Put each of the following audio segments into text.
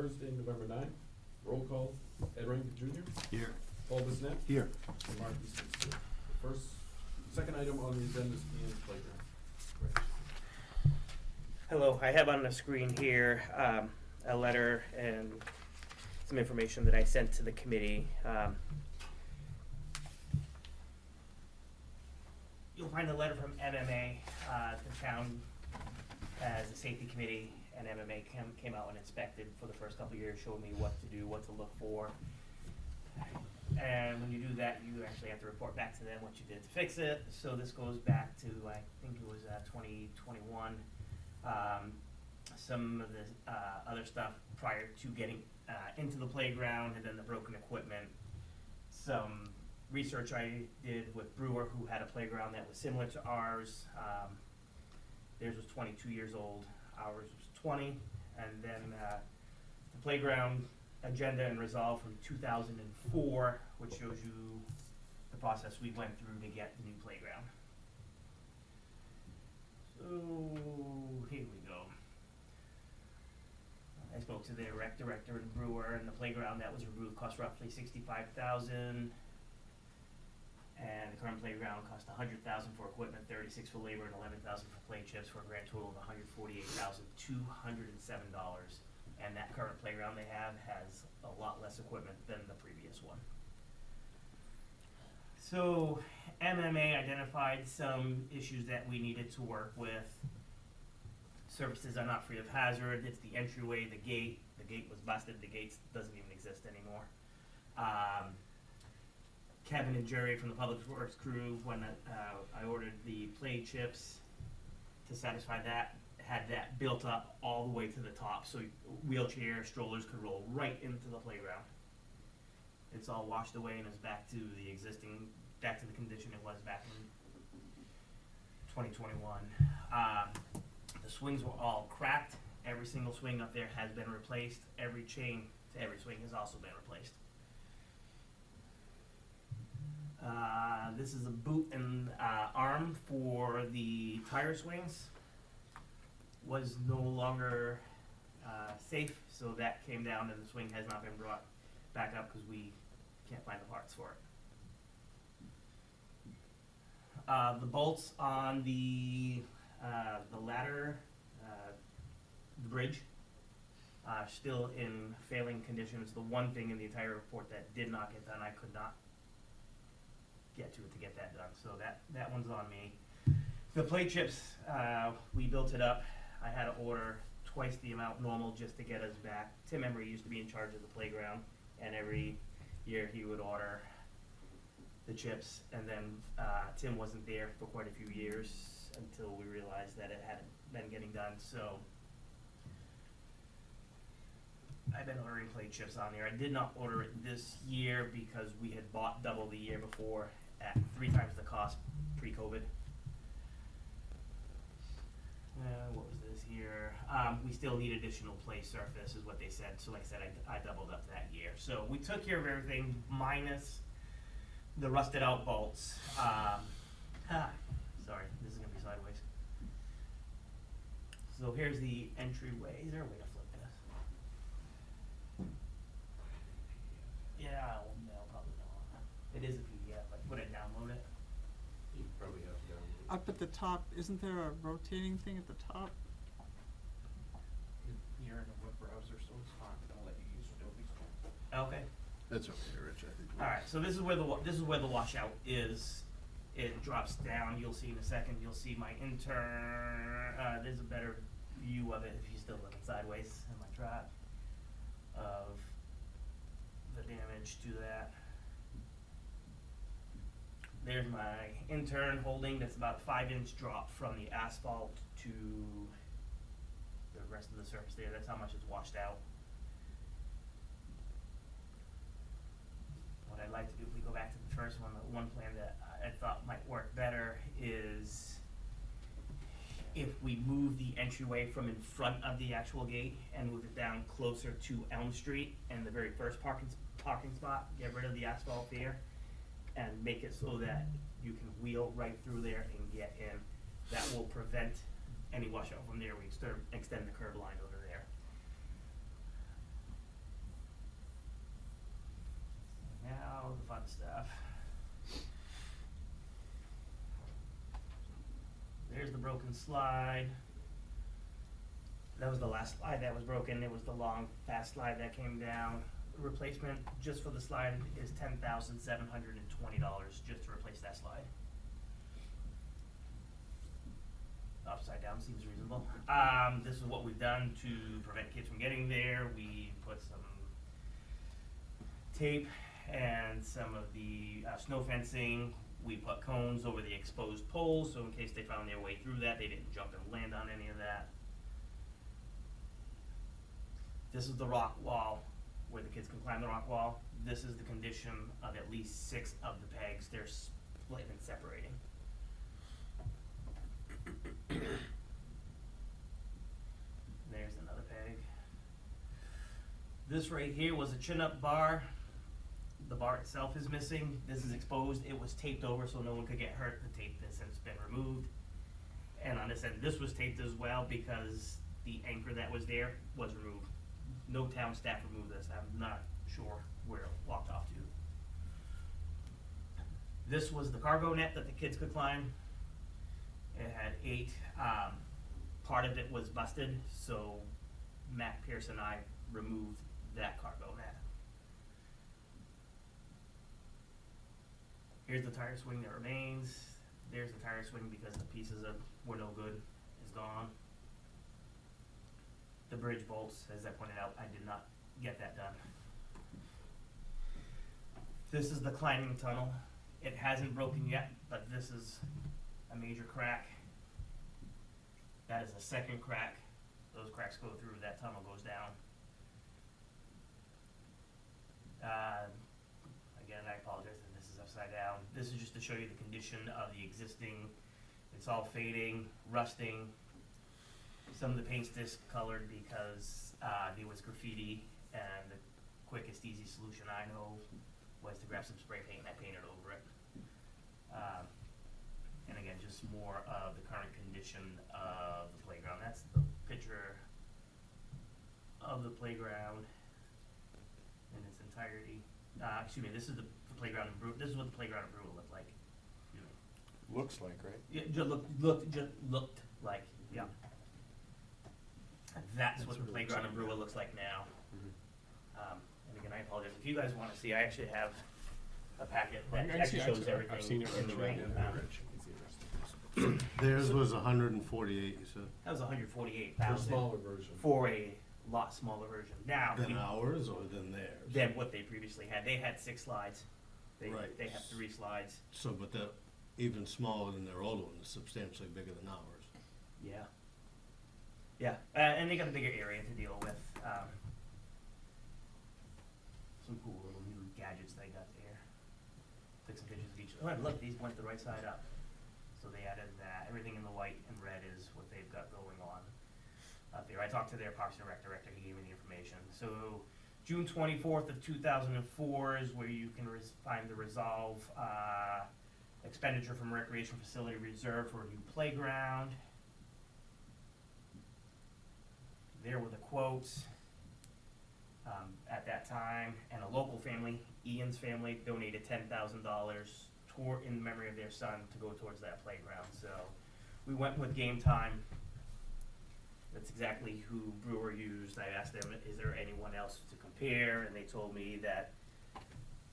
Thursday, November 9th. Roll call, Ed Rankin Jr. Here. Paul Bissonnette. Here. And Mark Easton. Second item on the agenda is Ian's Playground. Hello, I have on the screen here a letter and some information that I sent to the committee. You'll find a letter from MMA. The town, as a safety committee, and MMA came out and inspected for the first couple of years, showed me what to do, what to look for. And when you do that, you actually have to report back to them what you did to fix it. So this goes back to, I think it was 2021. Some of the other stuff prior to getting into the playground, and then the broken equipment. Some research I did with Brewer, who had a playground that was similar to ours. Theirs was 22 years old, ours was 20. And then the playground agenda and resolve from 2004, which shows you the process we went through to get the new playground. So here we go. I spoke to the rec director and Brewer, and the playground that was removed cost roughly $65,000, and the current playground cost $100,000 for equipment, $36,000 for labor, and $11,000 for play chips, for a grand total of $148,207. And that current playground they have has a lot less equipment than the previous one. So MMA identified some issues that we needed to work with. Surfaces are not free of hazard. It's the entryway, the gate. The gate was busted. The gate doesn't even exist anymore. Kevin and Jerry from the Public Works crew, when I ordered the play chips to satisfy that, had that built up all the way to the top, so wheelchair strollers could roll right into the playground. It's all washed away and is back to the condition it was back in 2021. The swings were all cracked. Every single swing up there has been replaced. Every chain to every swing has also been replaced. This is a boot and arm for the tire swings. Was no longer safe, so that came down, and the swing has not been brought back up because we can't find the parts for it. The bolts on the ladder, the bridge, are still in failing condition. It's the one thing in the entire report that did not get done. I could not get to it to get that done, so that one's on me. The play chips, we built it up. I had to order twice the amount normal just to get us back. Tim Emery used to be in charge of the playground, and every year he would order the chips, and then Tim wasn't there for quite a few years until we realized that it hadn't been getting done. So I've been ordering play chips on there. I did not order it this year because we had bought double the year before at 3 times the cost pre-COVID. What was this here? We still need additional play surface is what they said. So like I said, I doubled up that year. So we took care of everything minus the rusted out bolts. Sorry, this is gonna be sideways. So here's the entryway. Is there a way to flip this? Yeah, no, probably not. It is a PDF. Would I download it? You probably have to download. Up at the top, isn't there a rotating thing at the top? You're in a web browser, so it's not gonna let you use Adobe. Okay. That's okay, Rich. I think. All right. So this is where the washout is. It drops down. You'll see in a second. You'll see my intern. There's a better view of it if you're still looking sideways in my drive of the damage to that. There's my intern holding. That's about a 5-inch drop from the asphalt to the rest of the surface there. That's how much it's washed out. What I'd like to do, if we go back to the first one, the one plan that I thought might work better is if we move the entryway from in front of the actual gate and move it down closer to Elm Street and the very first parking spot, get rid of the asphalt there, and make it so that you can wheel right through there and get in. That will prevent any washout from there. We extend the curb line over there. stuff. There's the broken slide. That was the last slide that was broken. It was the long, fast slide that came down. Replacement just for the slide is $10,720 just to replace that slide. Upside down seems reasonable. This is what we've done to prevent kids from getting there. We put some tape and some of the snow fencing. We put cones over the exposed poles, so in case they found their way through that, they didn't jump and land on any of that. This is the rock wall, where the kids can climb the rock wall. This is the condition of at least 6 of the pegs. They're split and separating. There's another peg. This right here was a chin-up bar. The bar itself is missing. This is exposed. It was taped over so no one could get hurt. The tape has since been removed. And on this end, this was taped as well because the anchor that was there was removed. No town staff removed this. I'm not sure where it walked off to. This was the cargo net that the kids could climb. It had 8. Part of it was busted, so Matt Pierce and I removed that cargo net. Here's the tire swing that remains. There's the tire swing because the pieces that were no good is gone. The bridge bolts, as I pointed out, I did not get that done. This is the climbing tunnel. It hasn't broken yet, but this is a major crack. That is a second crack. Those cracks go through, that tunnel goes down. Again, I apologize that this is upside down. This is just to show you the condition of the existing. It's all fading, rusting. Some of the paint's discolored because there was graffiti, and the quickest, easy solution I know was to grab some spray paint and I painted over it. And again, just more of the current condition of the playground. That's the picture of the playground in its entirety. Excuse me, this is the playground in Brew. This is what the playground in Brew looked like. Looks like, right? Yeah, just looked like, yeah. That's what the really playground in exciting. Brewer looks like now. Mhm. And again, I apologize. If you guys want to see, I actually have a packet that I actually see- shows I've everything seen it in the right ring. now. Theirs was 148, you said? That was For a 148,000 smaller version. for a lot smaller version. Now, Than ours or than theirs? than what they previously had. They had 6 slides. They Right. have 3 slides. So, but they're even smaller than their old one, substantially bigger than ours. Yeah. Yeah, and they got a bigger area to deal with. Some cool little new gadgets they got there. Took some pictures of each. Oh, and look, these went the right side up. So they added that. Everything in the white and red is what they've got going on up there. I talked to their Parks and Rec director. He gave me the information. So June 24th of 2004 is where you can find the resolve expenditure from Recreation Facility Reserve for a new playground. There were the quotes at that time, and a local family, Ian's family, donated $10,000 in memory of their son to go towards that playground. So we went with Game Time. That's exactly who Brewer used. I asked them, is there anyone else to compare? And they told me that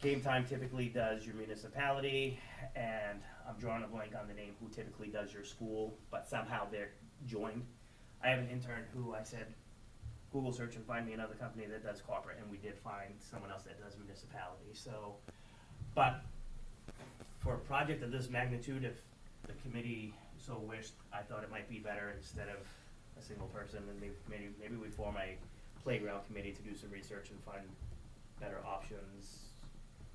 Game Time typically does your municipality, and I'm drawing a blank on the name who typically does your school, but somehow they're joined. I have an intern who I said, Google search and find me another company that does corporate, and we did find someone else that does municipality. So, but for a project of this magnitude, if the committee so wished, I thought it might be better instead of a single person, and maybe we form a playground committee to do some research and find better options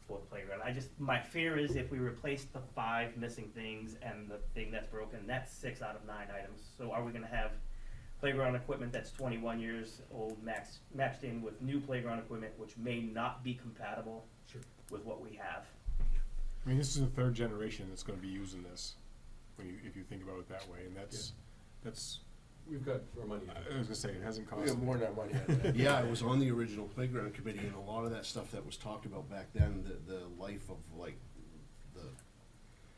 for the playground. My fear is if we replace the 5 missing things and the thing that's broken, that's 6 out of 9 items. So are we gonna have playground equipment that's 21 years old matched in with new playground equipment, which may not be compatible Sure. with what we have? I mean, this is the 3rd generation that's gonna be using this, if you think about it that way, and that's we've got our money in I it. was gonna say, it hasn't We cost. have more than our money out of that. Yeah, I was on the original playground committee, and a lot of that stuff that was talked about back then, the life of like the,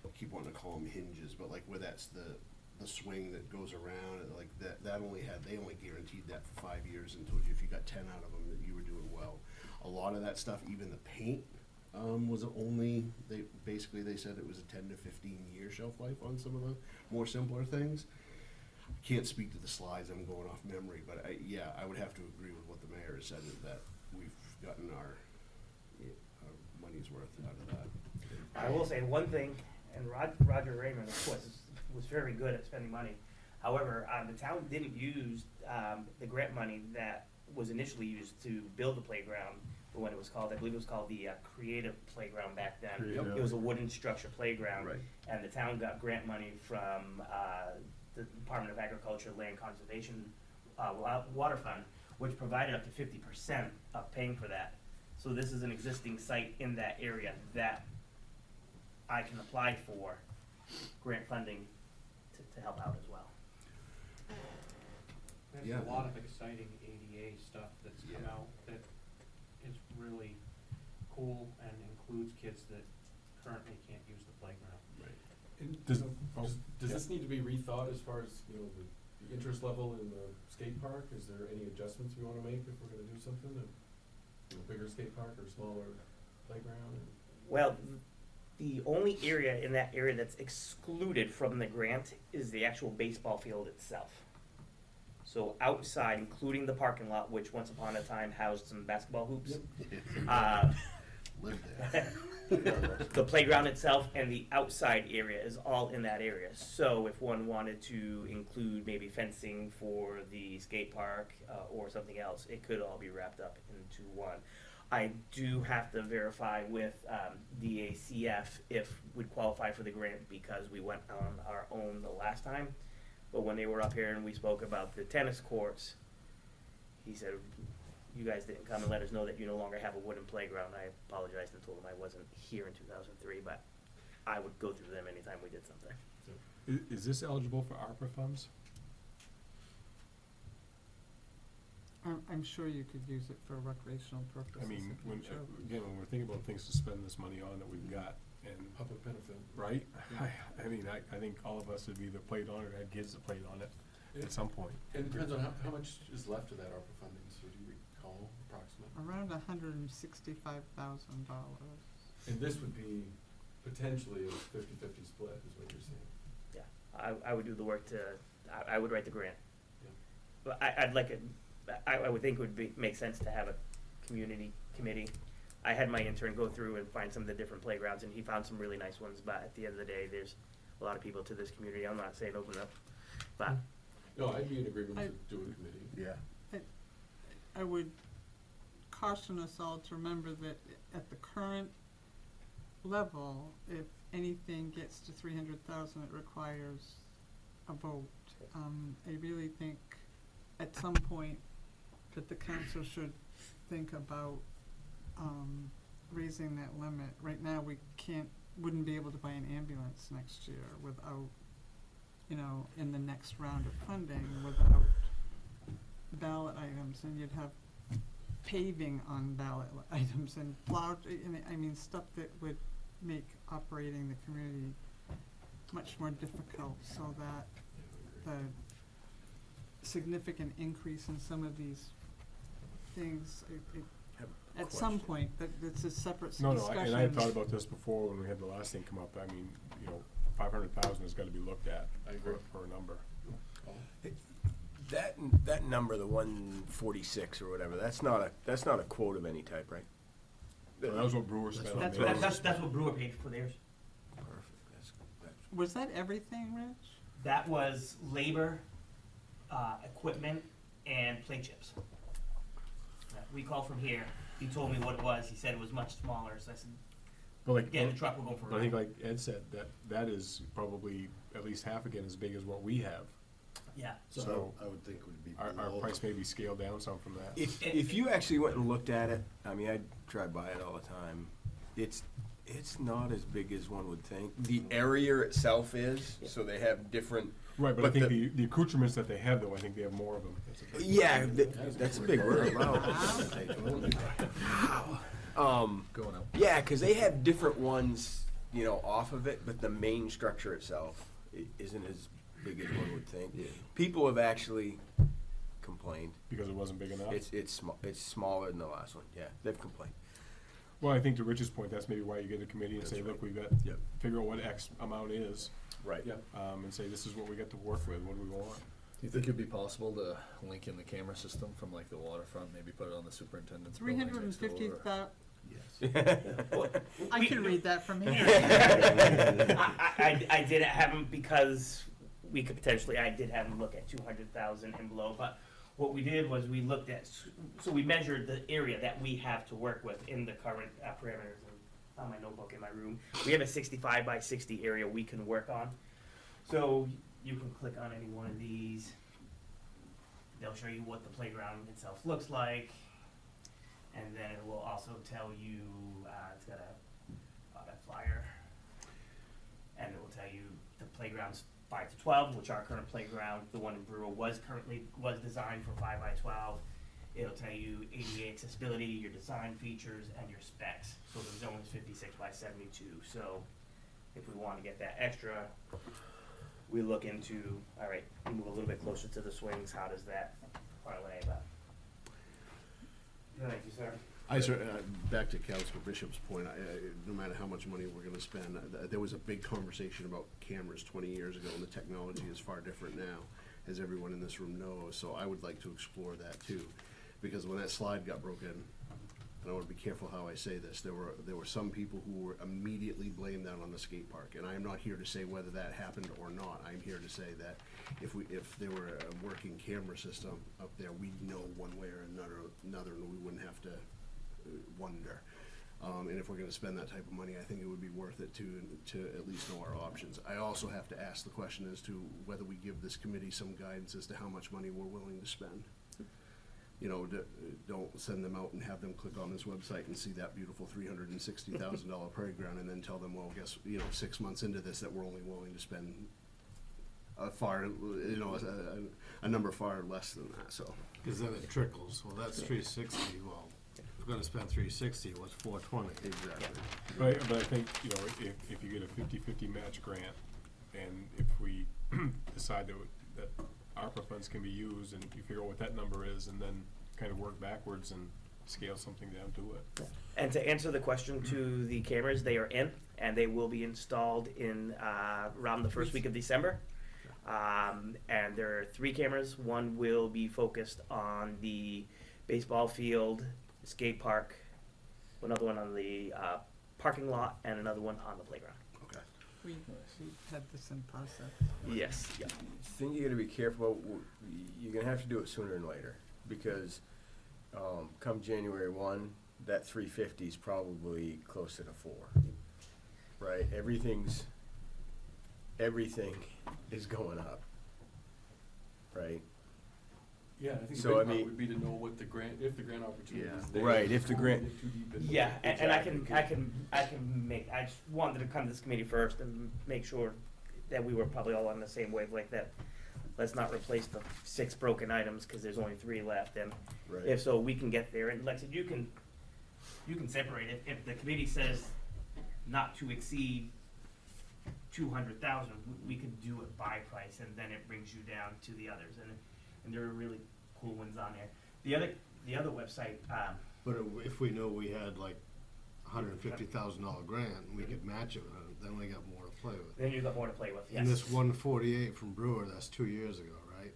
I keep wanting to call them hinges, but like where that's the swing that goes around, and like that they only guaranteed that for 5 years and told you if you got 10 out of them that you were doing well. A lot of that stuff, even the paint, was only, they said it was a 10 to 15 year shelf life on some of the more simpler things. Can't speak to the slides, I'm going off memory, but I would have to agree with what the mayor has said, that we've gotten our money's worth out of that. I will say one thing, and Roger Raymond, of course, was very good at spending money. However, the town didn't use the grant money that was initially used to build the playground, for when it was called, I believe it was called the Creative Playground back then. Creative. It was a wooden structure playground. Right. And the town got grant money from the Department of Agriculture Land Conservation Water Fund, which provided up to 50% of paying for that. So this is an existing site in that area that I can apply for grant funding to help out as well. There's Yeah. a lot of exciting ADA stuff that's come Yeah. out that is really cool and includes kids that currently can't use the playground. And Does- does this need to be rethought as far as, the interest level in the skate park? Is there any adjustments we wanna make if we're gonna do something, a bigger skate park or smaller playground? Well, the only area in that area that's excluded from the grant is the actual baseball field itself. So outside, including the parking lot, which once upon a time housed some basketball hoops, Live there. the playground itself and the outside area is all in that area. So if one wanted to include maybe fencing for the skate park or something else, it could all be wrapped up into one. I do have to verify with DACF if we'd qualify for the grant because we went on our own the last time. But when they were up here and we spoke about the tennis courts, he said, you guys didn't come and let us know that you no longer have a wooden playground. I apologized and told him I wasn't here in 2003, but I would go through them anytime we did something. Is this eligible for ARPA funds? I'm sure you could use it for recreational purposes. I mean, if you when, chose. again, when we're thinking about things to spend this money on that we've got, and, Public benefit. right? I mean, I think all of us have either played on it or had kids that played on it at some point. And it depends on how much is left of that ARPA funding, so do you recall approximate? Around $165,000. And this would be potentially a 50-50 split, is what you're saying? Yeah, I would do the work I would write the grant. Yeah. But I'd like it, I would think it would make sense to have a community committee. I had my intern go through and find some of the different playgrounds, and he found some really nice ones, but at the end of the day, there's a lot of people to this community. I'm not saying open up, but No, I'd be in agreement I- to do a committee. Yeah. I would caution us all to remember that at the current level, if anything gets to 300,000, it requires a vote. I really think at some point that the council should think about raising that limit. Right now, we wouldn't be able to buy an ambulance next year without, in the next round of funding, without ballot items, and you'd have paving on ballot items and stuff that would make operating the community much more difficult, so that the significant increase in some of these things, at some point, that it's a separate No, discussion. and I had thought about this before when we had the last thing come up. I mean, 500,000 has gotta be looked at I agree. for a number. That number, the 146 or whatever, that's not a quote of any type, right? So that was what Brewer spent on That's theirs. what- that's what Brewer paid for theirs. Perfect, that's. Was that everything, Rich? That was labor, equipment, and play chips. We called from here. He told me what it was. He said it was much smaller, so I said, But like, again, the truck will go for but I think it. like Ed said, that is probably at least half again as big as what we have. Yeah. So I would think it would be our below. price may be scaled down some from that. If you actually went and looked at it, I mean, I drive by it all the time. It's It's not as big as one would think. The area itself is, so they have different. Right, but I But think the- the accoutrements that they have, though, I think they have more of them. That's a big- Yeah, that's a big word. Going up. Yeah, because they have different ones, you know, off of it, but the main structure itself isn't as big as one would think. Yeah. People have actually complained. Because it wasn't big enough? It's smaller than the last one. Yeah, they've complained. Well, I think to Rich's point, that's maybe why you get a committee and That's say, right. look, we've got, Yep. figure out what X amount is, Right. Yeah. and say, this is what we got to work with, what do we want? Do you think it'd be possible to link in the camera system from like the waterfront, maybe put it on the superintendent's building next door, or- 350,000, Yes. I can read that from here. I did have him because we could potentially, I did have him look at 200,000 and below, but what we did was we looked at, so we measured the area that we have to work with in the current parameters. And on my notebook in my room, we have a 65 by 60 area we can work on. So you can click on any one of these. They'll show you what the playground itself looks like. And then it will also tell you, it's got that flyer. And it will tell you the playground's 5 to 12, which our current playground, the one in Brewer, was designed for 5 by 12. It'll tell you ADA accessibility, your design features, and your specs. So the zone is 56 by 72. So if we want to get that extra, we look into, all right, move a little bit closer to the swings. How does that parlay? But thank you, sir. Back to Councilor Bishop's point, no matter how much money we're gonna spend, there was a big conversation about cameras 20 years ago, and the technology is far different now, as everyone in this room knows, so I would like to explore that too. Because when that slide got broken, and I wanna be careful how I say this, there were some people who were immediately blamed that on the skate park, and I am not here to say whether that happened or not. I'm here to say that if there were a working camera system up there, we'd know one way or another, and we wouldn't have to wonder. And if we're gonna spend that type of money, I think it would be worth it to at least know our options. I also have to ask the question as to whether we give this committee some guidance as to how much money we're willing to spend. You know, don't send them out and have them click on this website and see that beautiful $360,000 playground and then tell them, well, guess, 6 months into this, that we're only willing to spend a number far less than that, so. Because then it trickles, well, that's 360, well, if we're gonna spend 360, what's 420? Exactly. But I think, if you get a 50-50 match grant, and if we decide that ARPA funds can be used, and you figure out what that number is, and then kind of work backwards and scale something down to it. And to answer the question to the cameras, they are in, and they will be installed in around the first week of December. And there are 3 cameras. One will be focused on the baseball field, skate park, another one on the parking lot, and another one on the playground. Okay. We had this in process. Yes. Yeah. Thing you gotta be careful about, you're gonna have to do it sooner than later, because, come January 1, that 350 is probably closer to 4. Right, everything is going up, right? Yeah, I think the So, big I part mean- would be to know what the grant, if the grant opportunity Yeah. is there. Right, if the before we grant- get too deep into Yeah, it. and I Exactly. can make, I just wanted to come to this committee first and make sure that we were probably all on the same wavelength, that let's not replace the 6 broken items, cause there's only 3 left, and Right. if so, we can get there, and like I said, you can separate it, if the committee says not to exceed 200,000, we could do it by price, and then it brings you down to the others, and there are really cool ones on there. The other website, But if we knew we had like $150,000 grant, and we could match it with it, then we got more to play with. then you've got more to play with, yes. And this 148 from Brewer, that's 2 years ago, right?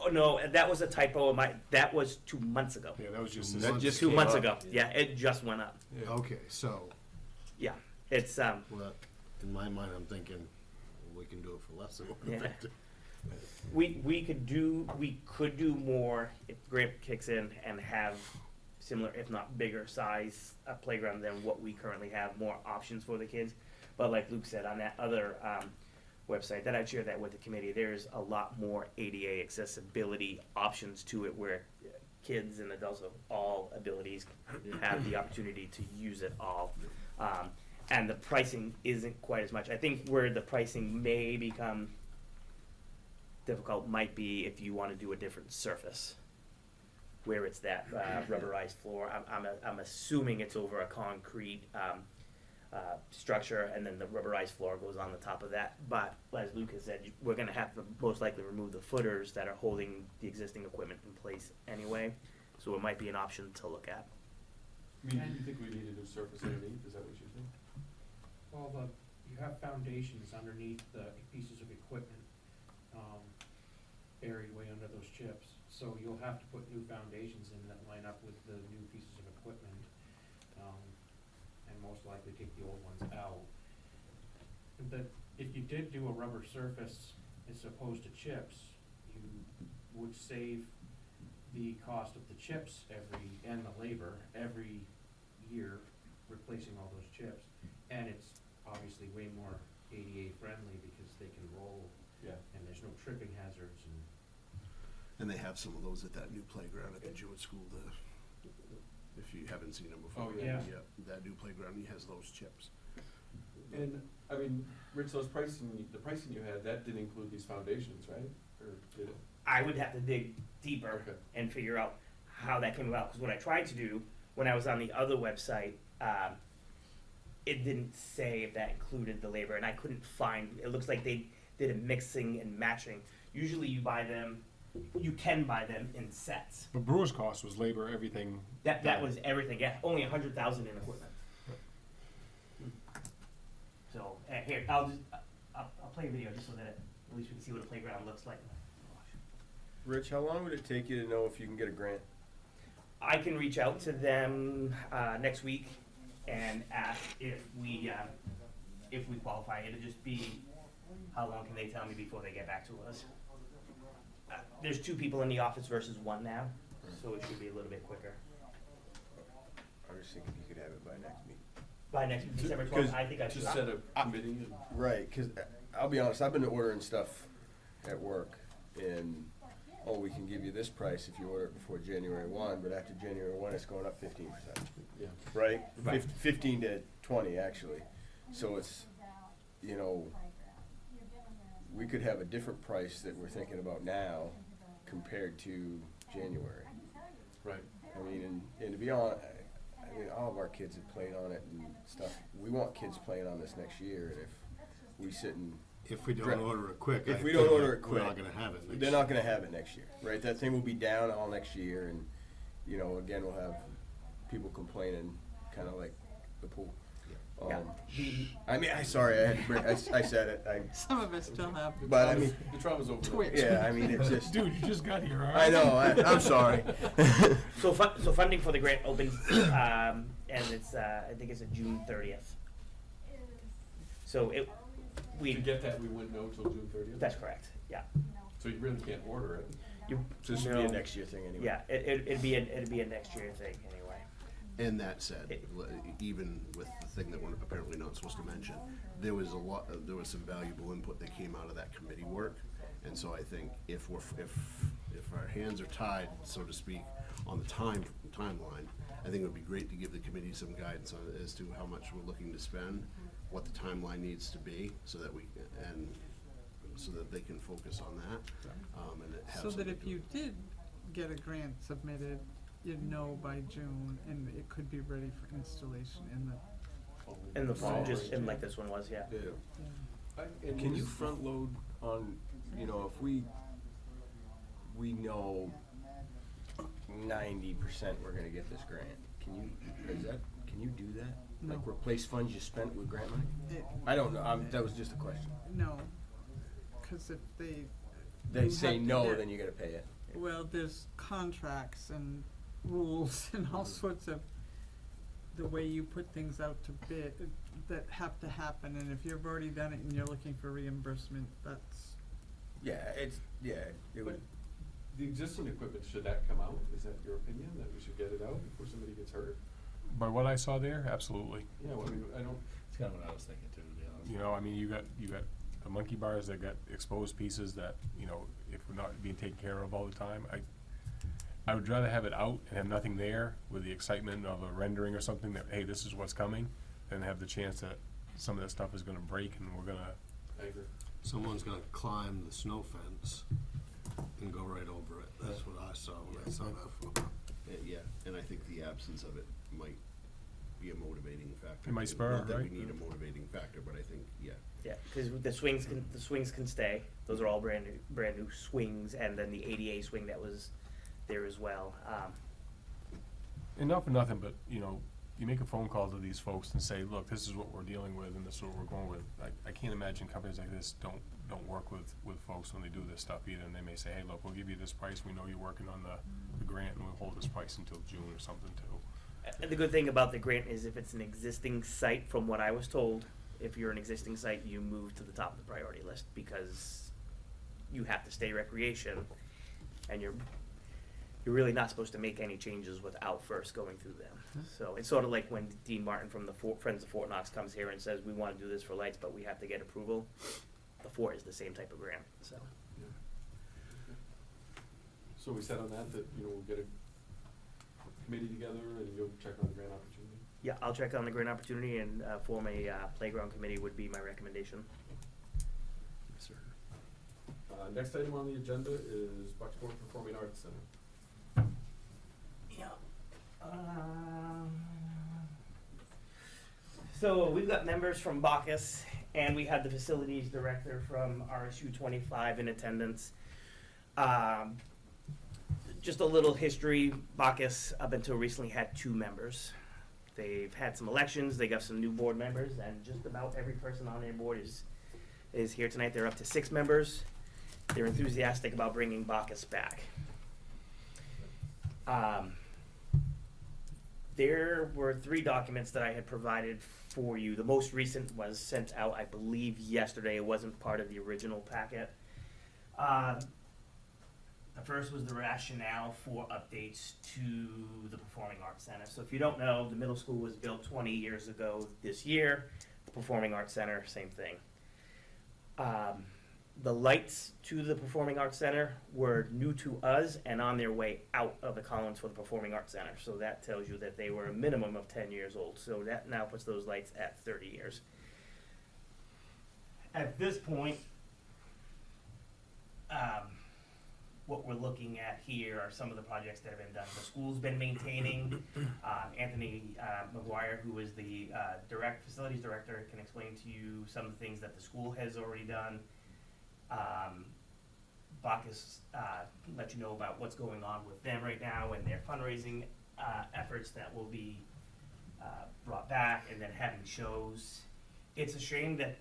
Oh, no, that was a typo of mine, that was 2 months ago. Yeah, that was just. That just 2 came months up. ago, yeah, it just went up, Yeah. Okay, so, yeah, it's, well, in my mind, I'm thinking, we can do it for less than Yeah. 150. we could do more if grant kicks in and have similar, if not bigger size playground than what we currently have, more options for the kids. But like Luke said, on that other website, that I share that with the committee, there's a lot more ADA accessibility options to it, where kids and adults of all abilities have the opportunity to use it all. and the pricing isn't quite as much. I think where the pricing may become difficult might be if you wanna do a different surface, where it's that, rubberized floor. I'm assuming it's over a concrete, structure, and then the rubberized floor goes on the top of that. But as Luke has said, we're gonna have to most likely remove the footers that are holding the existing equipment in place anyway, so it might be an option to look at. I mean, do you think we need a new surface underneath, is that what you think? Well, you have foundations underneath the pieces of equipment, buried way under those chips. So you'll have to put new foundations in that line up with the new pieces of equipment, and most likely take the old ones out. But if you did do a rubber surface as opposed to chips, you would save the cost of the chips and the labor every year, replacing all those chips. And it's obviously way more ADA friendly because they can roll, Yeah. and there's no tripping hazards and. And they have some of those at that new playground at the Jewett School, if you haven't seen them before. Oh, yeah. That new playground, he has those chips. And, I mean, Rich, the pricing you had, that didn't include these foundations, right? Or did it? I would have to dig deeper Okay. and figure out how that came about, because what I tried to do when I was on the other website, it didn't say if that included the labor, and I couldn't find, it looks like they did a mixing and matching. Usually you can buy them in sets. But Brewer's cost was labor, everything. That was everything, yeah, only 100,000 in equipment. So, here, I'll play a video just so that at least we can see what a playground looks like. Rich, how long would it take you to know if you can get a grant? I can reach out to them next week and ask if we qualify. It'll just be, how long can they tell me before they get back to us? There's 2 people in the office versus 1 now, so it should be a little bit quicker. I was thinking you could have it by next meeting. By next week, December 'Cause 12th, I think I should. Just set a committee and. Right, because I'll be honest, I've been ordering stuff at work, and, oh, we can give you this price if you order it before January 1, but after January 1, it's going up 15%. Yeah. Right? Right. 15 to 20, actually. So it's, you know, we could have a different price that we're thinking about now compared to January. Right. I mean, and to be honest, I mean, all of our kids have played on it and stuff. We want kids playing on this next year, and if we sit and, If we don't Right. order it quick, If I we don't feel order like it we're quick, not gonna have it next they're not gonna have it next year, right? That thing will be down all next year, and, you know, again, we'll have people complaining, kinda like the pool. Yeah. I mean, sorry, I had to bring, I said it, Some of us still have but I mean, The trauma's over. Twitch. yeah, I mean, it's just, Dude, you just got here, all I right? know, I'm sorry. So funding for the grant opens, and it's, I think it's a June 30th. So To get that, we wouldn't know till June 30th? that's correct, yeah. So you really can't order it? So this will be a next year thing anyway. Yeah, it'd be a next year thing anyway. And that said, even with the thing that we're apparently not supposed to mention, there was some valuable input that came out of that committee work. And so I think if our hands are tied, so to speak, on the timeline, I think it would be great to give the committee some guidance on as to how much we're looking to spend, what the timeline needs to be, so that they can focus on that. And it have So that something if to- you did get a grant submitted, you'd know by June, and it could be ready for installation in the, In the fall, Fall, just right. like this one was, yeah. Yeah. And Can you is- front load on, you know, if we know 90% we're gonna get this grant, can you do that? No. Like replace funds you spent with grant money? it, I don't know, that was just a question. no, cause if they. They you say have to no, get- then you gotta pay it. Well, there's contracts and rules and all sorts of, the way you put things out to bid, that have to happen, and if you've already done it and you're looking for reimbursement, that's, Yeah, it would, The existing equipment, should that come out? Is that your opinion, that we should get it out before somebody gets hurt? By what I saw there, absolutely. Yeah, well, I mean, I don't, It's kinda what I was thinking too, to be honest. You know, I mean, you got the monkey bars that got exposed pieces that, you know, if we're not being taken care of all the time, I would rather have it out and have nothing there with the excitement of a rendering or something that, hey, this is what's coming, and have the chance that some of that stuff is gonna break and we're gonna, I agree. Someone's gonna climb the snow fence and go right over it. That's what I saw when I saw that photo. Yeah, and I think the absence of it might be a motivating factor. It might too. spur, Not that right? we need a motivating factor, but I think, yeah. Yeah, because the swings can stay. Those are all brand new swings, and then the ADA swing that was there as well. and not for nothing, but, you know, you make a phone call to these folks and say, look, this is what we're dealing with and this is what we're going with. I can't imagine companies like this don't work with folks when they do this stuff either, and they may say, hey, look, we'll give you this price, we know you're working on the grant, and we'll hold this price until June or something too. And the good thing about the grant is if it's an existing site, from what I was told, if you're an existing site, you move to the top of the priority list because you have to stay recreation, and you're really not supposed to make any changes without first going through them. So it's sort of like when Dean Martin from the Friends of Fort Knox comes here and says, we want to do this for lights, but we have to get approval. The Fort is the same type of grant, so. Yeah. So we said on that, you know, we'll get a committee together and you'll check on the grant opportunity? Yeah, I'll check on the grant opportunity and form a playground committee would be my recommendation. Yes, sir. Next item on the agenda is Bucksport Performing Arts Center. Yeah. So we've got members from Bacchus, and we had the facilities director from RSU 25 in attendance. Just a little history, Bacchus up until recently had 2 members. They've had some elections, they got some new board members, and just about every person on their board is here tonight. They're up to 6 members. They're enthusiastic about bringing Bacchus back. There were 3 documents that I had provided for you. The most recent was sent out, I believe, yesterday. It wasn't part of the original packet. The first was the rationale for updates to the Performing Arts Center. So if you don't know, the middle school was built 20 years ago this year. The Performing Arts Center, same thing. The lights to the Performing Arts Center were new to us and on their way out of the columns for the Performing Arts Center. So that tells you that they were a minimum of 10 years old. So that now puts those lights at 30 years. At this point, what we're looking at here are some of the projects that have been done. The school's been maintaining. Anthony McGuire, who is the facilities director, can explain to you some of the things that the school has already done. Bacchus let you know about what's going on with them right now and their fundraising efforts that will be brought back, and then having shows. It's a shame that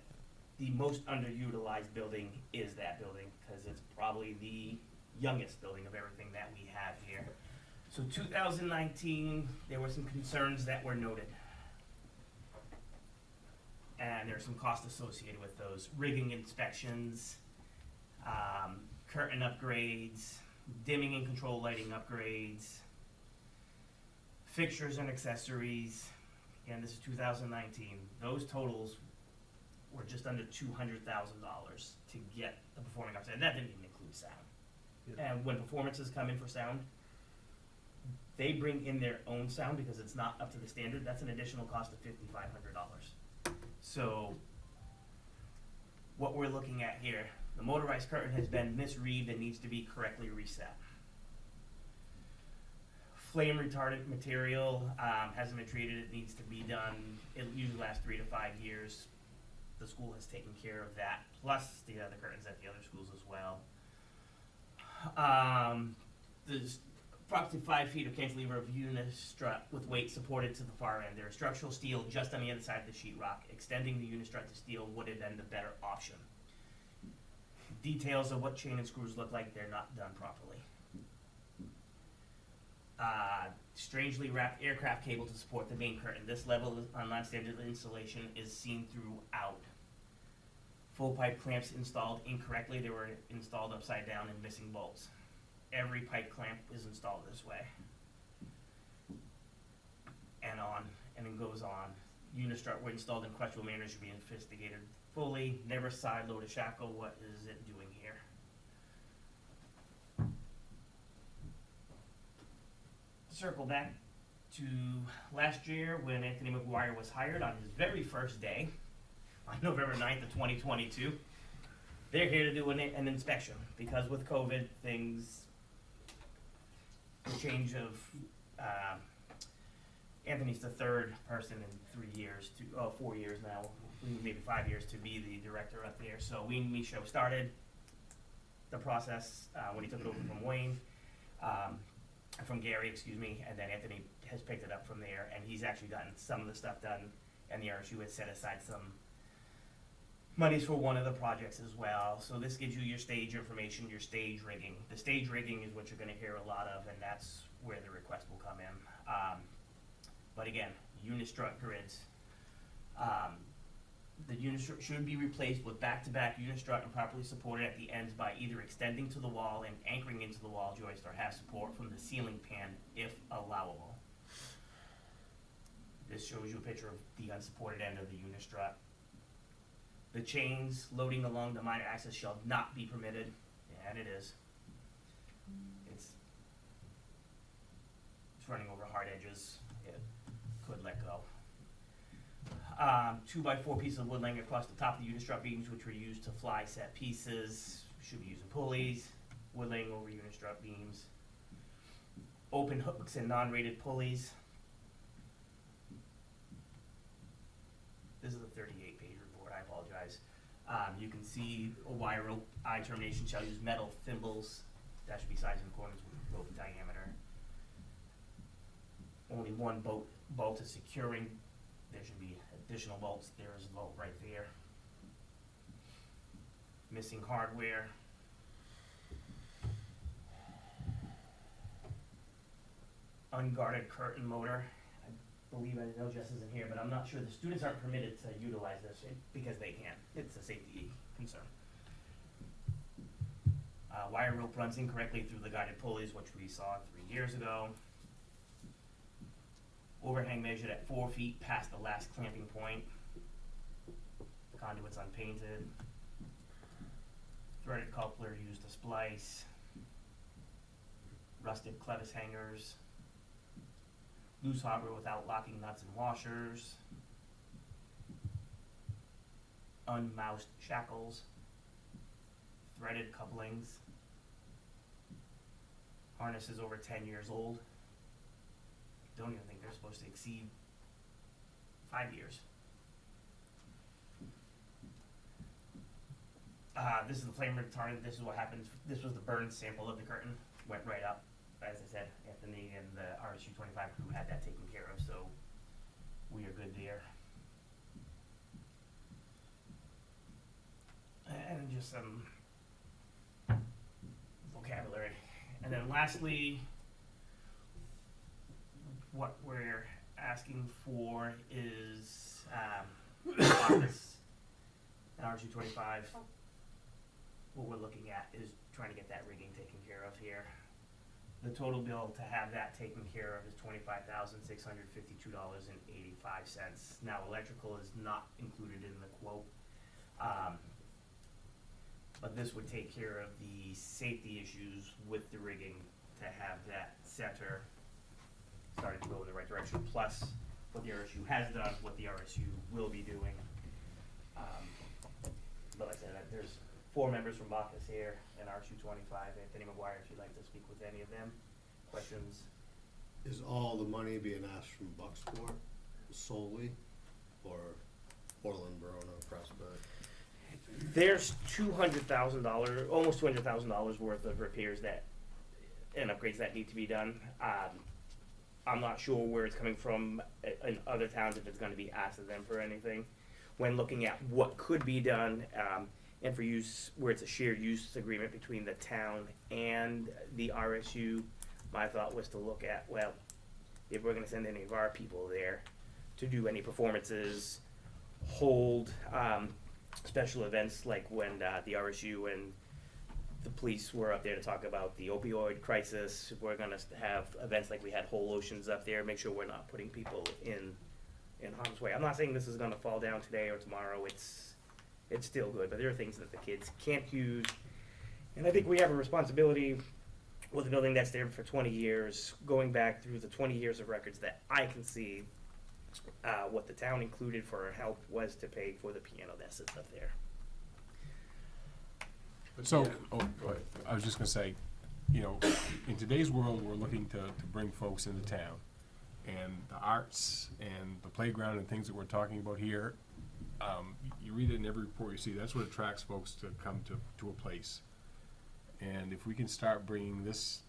the most underutilized building is that building, because it's probably the youngest building of everything that we have here. So 2019, there were some concerns that were noted. And there's some cost associated with those. Rigging inspections, curtain upgrades, dimming and control lighting upgrades, fixtures and accessories. Again, this is 2019. Those totals were just under $200,000 to get the Performing Arts, and that didn't even include sound. Yeah. And when performances come in for sound, they bring in their own sound because it's not up to the standard. That's an additional cost of $5,500. So what we're looking at here, the motorized curtain has been misreeved and needs to be correctly reset. Flame retardant material hasn't been treated. It needs to be done. It usually lasts 3 to 5 years. The school has taken care of that, plus the other curtains at the other schools as well. There's approximately 5 feet of cantilever of unistrut with weight supported to the far end. There is structural steel just on the other side of the sheetrock. Extending the unistrut to steel would have been the better option. Details of what chain and screws look like, they're not done properly. Strangely wrapped aircraft cable to support the main curtain. This level on non-standard insulation is seen throughout. Full pipe clamps installed incorrectly. They were installed upside down and missing bolts. Every pipe clamp is installed this way. And on, and it goes on. Unistrut were installed in questionable manner, should be investigated fully. Never side load a shackle. What is it doing here? Circle back to last year when Anthony McGuire was hired on his very first day, on November 9th of 2022. They're here to do an inspection, because with COVID, the change of, Anthony's the third person in 4 years now, maybe 5 years, to be the director up there. So Michaud started the process when he took it over from Wayne, from Gary, excuse me, and then Anthony has picked it up from there, and he's actually gotten some of the stuff done, and the RSU has set aside some monies for one of the projects as well. So this gives you your stage information, your stage rigging. The stage rigging is what you're gonna hear a lot of, and that's where the request will come in. But again, Unistrut grids. The Unistrut should be replaced with back-to-back Unistrut and properly supported at the ends by either extending to the wall and anchoring into the wall joist, or have support from the ceiling pan if allowable. This shows you a picture of the unsupported end of the Unistrut. The chains loading along the minor axis shall not be permitted, and it is. It's running over hard edges. It could let go. 2x4 pieces of wood laying across the top of the Unistrut beams, which were used to fly set pieces. Should be using pulleys. Wood laying over Unistrut beams. Open hooks and non-rated pulleys. This is a 38-page report, I apologize. You can see a wire rope eye termination shall use metal thimbles. That should be sized in accordance with rope diameter. Only one bolt is securing. There should be additional bolts. There is a bolt right there. Missing hardware. Unguarded curtain motor. I know Jess isn't here, but I'm not sure. The students aren't permitted to utilize this because they can't. It's a safety concern. Wire rope runs incorrectly through the guided pulleys, which we saw 3 years ago. Overhang measured at 4 feet past the last clamping point. Conduits unpainted. Threaded coupler used to splice. Rusted clevis hangers. Loose hardware without locking nuts and washers. Unmoused shackles. Threaded couplings. Harnesses over 10 years old. Don't even think they're supposed to exceed 5 years. This is the flame retardant. This is what happens. This was the burn sample of the curtain. Went right up. As I said, Anthony and the RSU 25 crew had that taken care of, so we are good there. And just some vocabulary. And then lastly, what we're asking for is office and RSU 25. What we're looking at is trying to get that rigging taken care of here. The total bill to have that taken care of is $25,652.85. Now, electrical is not included in the quote, but this would take care of the safety issues with the rigging to have that center starting to go in the right direction, plus what the RSU has done, what the RSU will be doing. But like I said, there's 4 members from Bacchus here and RSU 25. Anthony McGuire, if you'd like to speak with any of them. Questions? Is all the money being asked from Bucksport solely, or Orland, Verona, Prospect? There's $200,000, almost $200,000 worth of repairs that and upgrades that need to be done. I'm not sure where it's coming from in other towns, if it's going to be asked of them for anything. When looking at what could be done, and for use where it's a shared use agreement between the town and the RSU, my thought was to look at, well, if we're going to send any of our people there to do any performances, hold special events like when the RSU and the police were up there to talk about the opioid crisis. We're going to have events like we had Whole Oceans up there, make sure we're not putting people in harm's way. I'm not saying this is going to fall down today or tomorrow. It's still good, but there are things that the kids can't use. And I think we have a responsibility with a building that's there for 20 years, going back through the 20 years of records that I can see, what the town included for help was to pay for the piano that sits up there. But So, yeah, oh, go ahead. I was just gonna say, you know, in today's world, we're looking to bring folks into town. And the arts and the playground and things that we're talking about here, you read it in every report you see, that's what attracts folks to come to a place. And if we can start bringing this,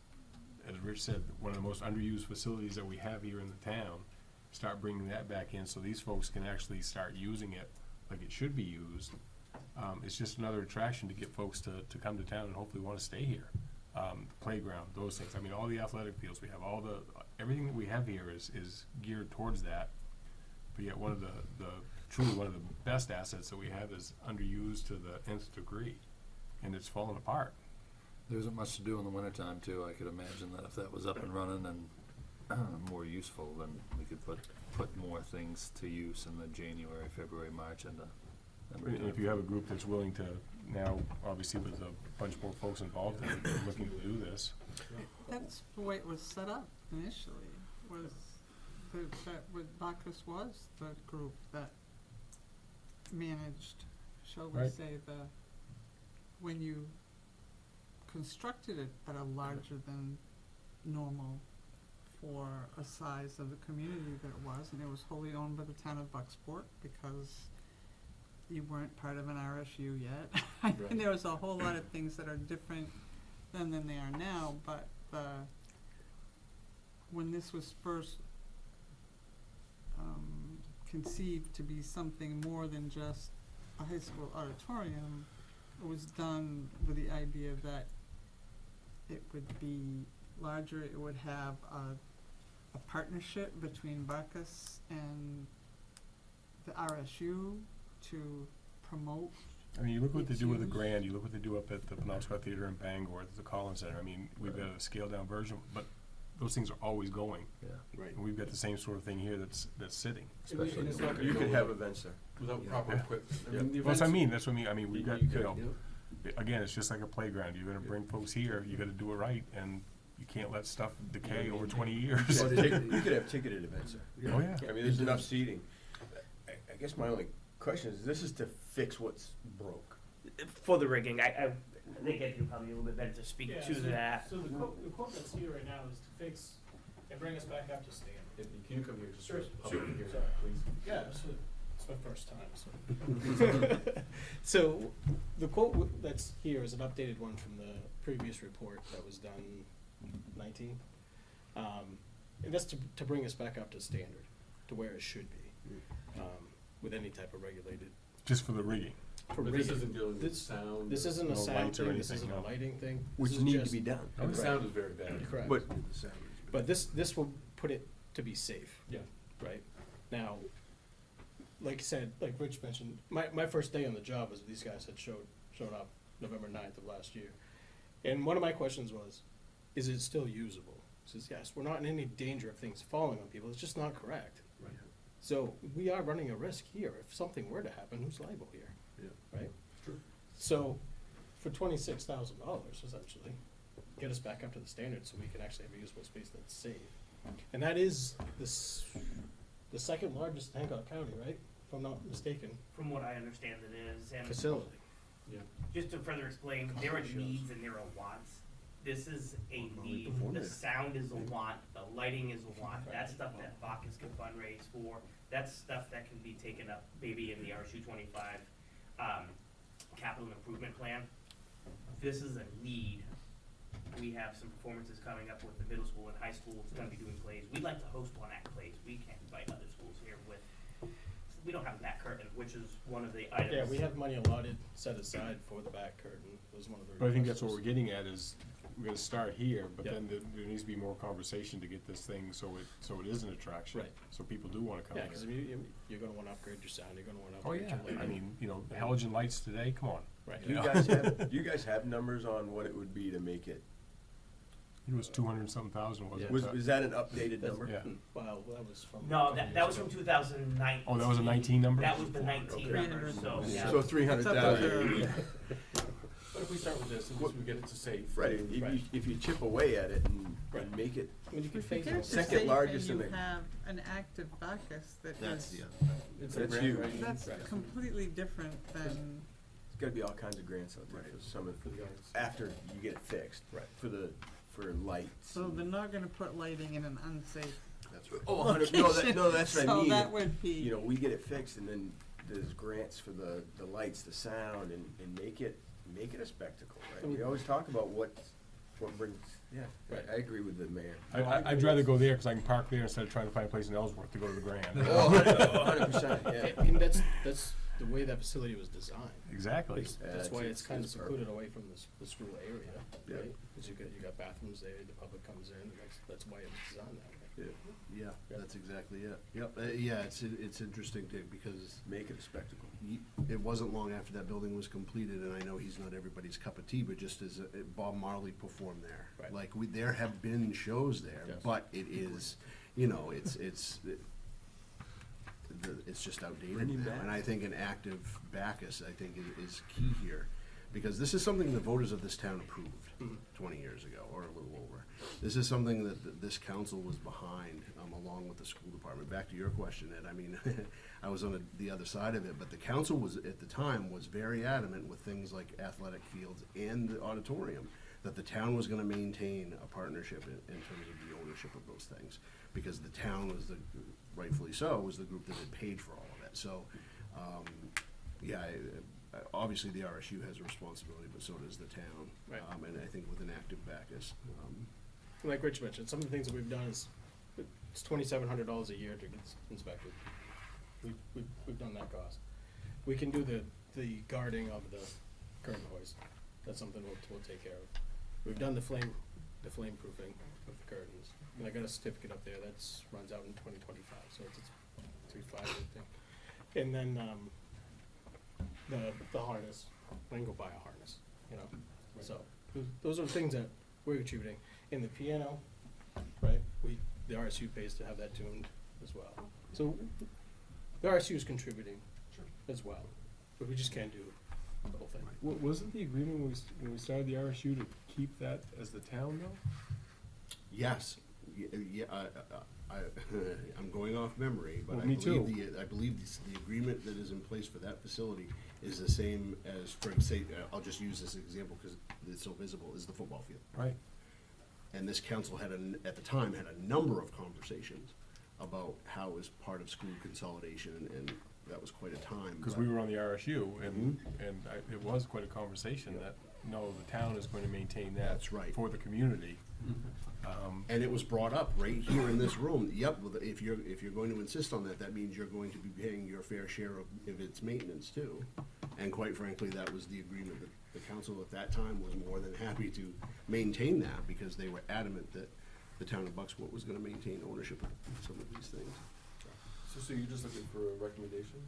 as Rich said, one of the most underused facilities that we have here in the town, start bringing that back in so these folks can actually start using it like it should be used. It's just another attraction to get folks to come to town and hopefully wanna stay here. Playground, those things, I mean, all the athletic fields we have, everything that we have here is geared towards that. But yet one of truly one of the best assets that we have is underused to the nth degree, and it's falling apart. There isn't much to do in the wintertime too. I could imagine that if that was up and running and more useful, then we could put more things to use in the January, February, March and And if you have a group that's willing to now, obviously with a bunch more folks involved and looking to do this, That's the way it was set up initially, was that what Bacchus was the group that managed, shall we Right. say, when you constructed it at a larger than normal for a size of the community that it was, and it was wholly owned by the town of Bucksport because you weren't part of an RSU yet. Right. And there was a whole lot of things that are different than they are now, but when this was first conceived to be something more than just a high school auditorium, it was done with the idea that it would be larger, it would have a partnership between Bacchus and the RSU to promote. I mean, you look what they It's do with the used. Grand, you look what they do up at the Penobscot Theater in Bangor, at the Collins Center, I mean, we've got a scaled down version, but those things are always going. yeah. Right. And we've got the same sort of thing here that's sitting. And it's not gonna You go could have with- events there. Without Yeah. proper Yeah. equipment. I Yeah. mean, the That's what I events- mean, that's what I mean, I mean, we've got, you you could, know, again, it's just like a playground, you're gonna bring folks here, you gotta do it right, and you can't let stuff decay over 20 years. Well, you could have ticketed events there. Oh, yeah. I mean, there's enough seating. I guess my only question is, this is to fix what's broke. For the rigging, I think Ed probably a little bit better to speak Yeah, to so- that. So the quote that's here right now is to fix and bring us back up to standard. Can you come here just for Sure, public sure, hearing, sorry. please? Yeah, absolutely. It's my first time, so. So the quote that's here is an updated one from the previous report that was done 19. And that's to bring us back up to standard, to where it should be, with any type of regulated. Just for the rigging. For But this rigging. isn't dealing with This- sound. This or- isn't a No sound lights or thing, this anything, isn't a no. lighting thing. Which This is need to just- be done. The sound is very bad. Correct. But, But this will put it to be safe. Yeah. Right? Now, like I said, like Rich mentioned, my first day on the job was these guys had shown up November 9th of last year. And one of my questions was, is it still usable? He says, yes, we're not in any danger of things falling on people, it's just not correct. Right. So we are running a risk here. If something were to happen, who's liable here? Yeah. Right? True. So for $26,000 essentially, get us back up to the standard so we can actually have a usable space that's safe. And that is the second largest in Hancock County, right? If I'm not mistaken, From what I understand it is, and facility. Yeah. just to further explain, there are needs and there are wants. This is a need, perform the there. sound is a want, the lighting is a want, that's stuff that Bacchus can fundraise for, that's stuff that can be taken up maybe in the RSU 25, capital improvement plan. This is a need. We have some performances coming up with the middle school and high school, it's gonna be doing plays, we'd like to host one act plays, we can't invite other schools here with, we don't have a back curtain, which is one of the items. Yeah, we have money allotted, set aside for the back curtain, was one of the. But I think that's requests. what we're getting at is, we're gonna start here, but Yeah. then there needs to be more conversation to get this thing so it is an attraction. Right. So people do wanna come Yeah, here. cause you're gonna wanna upgrade your sound, you're gonna wanna Oh, upgrade yeah, your lighting. I mean, you know, the halogen lights today, come on. Right. Do you guys have numbers on what it would be to make it? It was 200 and something thousand, wasn't Was, it? is that an updated number? Yeah. Wow, that was from. a No, couple that years was ago. from 2019. Oh, that was a 19 number? That was the 19 Okay. number, so, yeah. So 300,000. It's up to But if we start with this, at least we get it to safe. Right, if you chip away at it and Right. make it, I mean, you can If you phase get it. it to Second safe largest and in you the- have an active Bacchus that That's is, the other thing. It's a That's grant huge. writing. that's Right. completely different than, there's gotta be all kinds of grants out there for some of, For the arts. after you get it fixed. Right. For lights. so they're not gonna put lighting in an unsafe That's right. Oh, 100 no, that's what I mean. So that would be. You know, we get it fixed and then there's grants for the lights, the sound, and make it a spectacle, right? We always talk about what brings, yeah, Right. I agree with the mayor. I'd rather go there, cause I can park there instead of trying to find a place in Ellsworth to go to the Grand. Oh, 100%, yeah. I mean, that's the way that facility was designed. Exactly. That's why it's kind of it's perfect. secluded away from the school area, Yeah. right? Because you got bathrooms there, the public comes in, and that's why it's designed that way. Yeah, that's exactly it. Yep, yeah, it's interesting, Dick, because Make it a spectacle. it wasn't long after that building was completed, and I know he's not everybody's cup of tea, but just as Bob Marley performed there. Right. Like, there have been shows there, Yes. but it is, you know, it's just outdated Bring him now. back. And I think an active Bacchus, I think, is key here. Because this is something the voters of this town approved Mhm. 20 years ago, or a little over. This is something that this council was behind, along with the school department. Back to your question, Ed, I mean, I was on the other side of it, but the council was, at the time, was very adamant with things like athletic fields and the auditorium, that the town was gonna maintain a partnership in terms of the ownership of those things. Because the town was rightfully so, was the group that had paid for all of it. So, yeah, obviously the RSU has a responsibility, but so does the town. Right. And I think with an active Bacchus, Like Rich mentioned, some of the things that we've done is, it's $2,700 a year to get inspected. We've done that cost. We can do the guarding of the curtain hoist. That's something we'll take care of. We've done the flame proofing of the curtains. And I got a certificate up there that's runs out in 2025, so it's 3.5, I think. And then, the harness, I can go buy a harness, you know, so, those are the things that we're achieving. In the piano, right, the RSU pays to have that tuned as well. So, the RSU is contributing as well, but we just can't do the whole thing. Wasn't the agreement when we started the RSU to keep that as the town though? yes, yeah, I'm going off memory, but Well, I me believe too. I believe the agreement that is in place for that facility is the same as, for say, I'll just use this example because it's so visible, is the football field. Right. And this council at the time, had a number of conversations about how it was part of school consolidation, and that was quite a time. Because but- we were on the RSU, and, Mm-hmm. it was quite a conversation that, no, the town is going to maintain that. That's right. For the community. And it was brought up right here in this room. Yep, well, if you're going to insist on that, that means you're going to be paying your fair share of its maintenance too. And quite frankly, that was the agreement that the council at that time was more than happy to maintain that, because they were adamant that the town of Bucksport was gonna maintain ownership of some of these things. So you're just looking for a recommendation?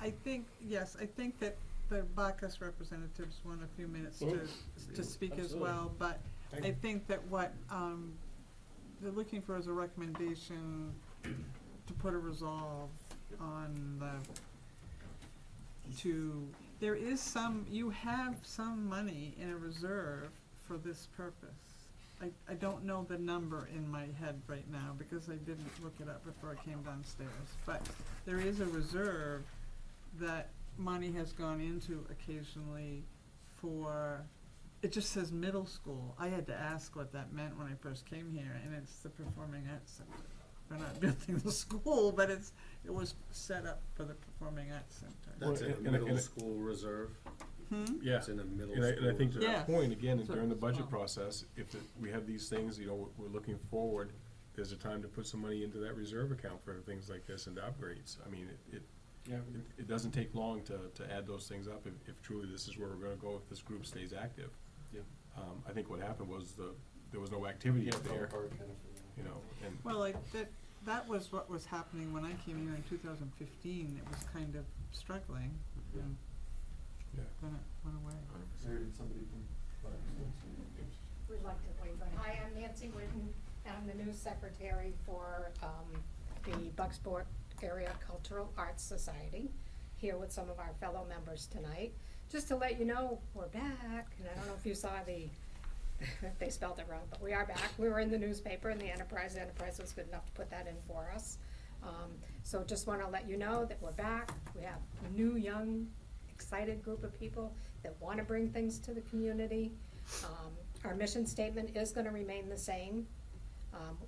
I think, yes, I think that the Bacchus representatives want a few minutes to speak as Absolutely. well, but Thank I you. think that what, they're looking for is a recommendation to put a resolve on there is you have some money in a reserve for this purpose. I don't know the number in my head right now because I didn't look it up before I came downstairs, but there is a reserve that money has gone into occasionally for, it just says middle school. I had to ask what that meant when I first came here, and it's the Performing Arts Center. They're not building the school, but it was set up for the Performing Arts Center. That's in Well, a and- middle school reserve. Yeah. It's in a middle And school. I think to Yeah. that point, again, So- during the budget oh. process, if we have these things, we're looking forward, there's a time to put some money into that reserve account for things like this and upgrades. I mean, it doesn't take long to add those things up if truly this is where we're gonna go if this group stays active. Yeah. I think what happened was there was no activity Yeah, up there, apart kind of. you know, and. Well, that was what was happening when I came here in 2015. It was kind of struggling, and Yeah. then it went away. Sarah, did somebody from? We'd like to weigh in. Hi, I'm Nancy Whitten. I'm the new secretary for the Bucksport Area Cultural Arts Society, here with some of our fellow members tonight. just to let you know, we're back, and I don't know if you saw they spelled it wrong, but we are back. We were in the newspaper, and the Enterprise was good enough to put that in for us. So just wanna let you know that we're back. We have a new, young, excited group of people that wanna bring things to the community. Our mission statement is gonna remain the same,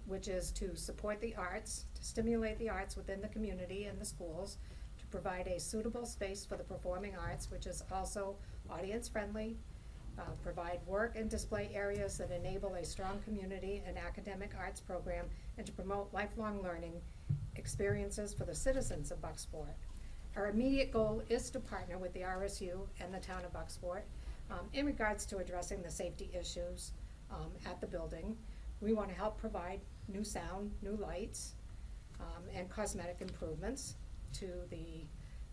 which is to support the arts, to stimulate the arts within the community and the schools, to provide a suitable space for the performing arts, which is also audience-friendly, provide work and display areas that enable a strong community and academic arts program, and to promote lifelong learning experiences for the citizens of Bucksport. Our immediate goal is to partner with the RSU and the town of Bucksport in regards to addressing the safety issues at the building. We want to help provide new sound, new lights, and cosmetic improvements to the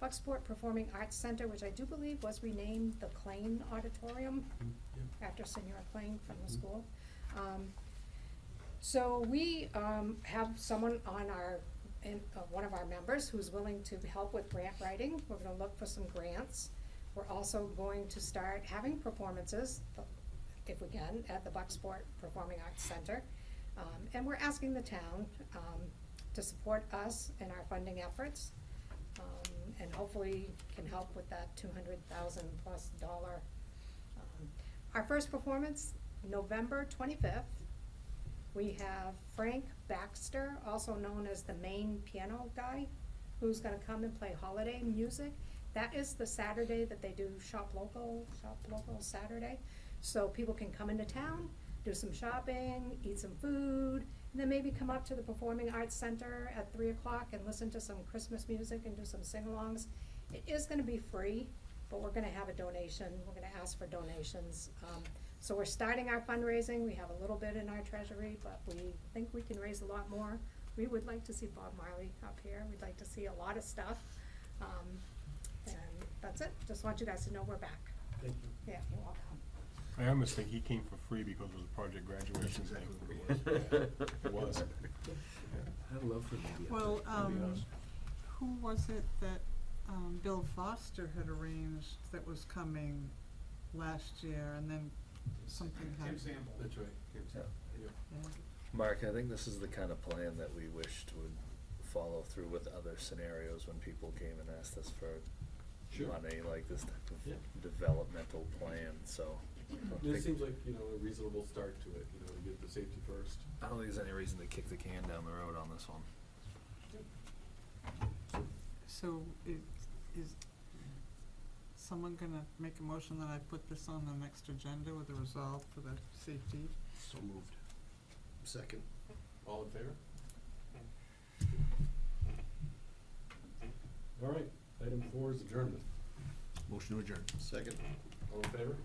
Bucksport Performing Arts Center, which I do believe was renamed the Klein Auditorium after Senora Klein from the school. So we have someone on one of our members who's willing to help with grant writing. We're gonna look for some grants. We're also going to start having performances, if we can, at the Bucksport Performing Arts Center. And we're asking the town to support us in our funding efforts, and hopefully can help with that $200,000+ Our first performance, November 25th. We have Frank Baxter, also known as the main piano guy, who's gonna come and play holiday music. That is the Saturday that they do Shop Local Saturday. So people can come into town, do some shopping, eat some food, and then maybe come up to the Performing Arts Center at 3 o'clock and listen to some Christmas music and do some sing-alongs. It is gonna be free, but we're gonna have a donation. We're gonna ask for donations. So we're starting our fundraising. We have a little bit in our treasury, but we think we can raise a lot more. We would like to see Bob Marley up here. We'd like to see a lot of stuff. And that's it. Just want you guys to know we're back. Thank you. Yeah, you're welcome. I almost think he came for free because it was a project graduation thing. It was. I'd love for them to be. Well, That'd be awesome. who was it that Bill Foster had arranged that was coming last year, and then something happened? That's right. Yeah. Mark, I think this is the kind of plan that we wished would follow through with other scenarios when people came and asked us for Sure. money, like this type of Yeah. developmental plan, so. I don't This think- seems like, a reasonable start to it, to get the safety first. I don't think there's any reason to kick the can down the road on this one. So is someone gonna make a motion that I put this on the next agenda with a resolve for the safety? So moved. Second. All in favor? All right, item 4 is adjournment. Motion to adjourn. Second. All in favor?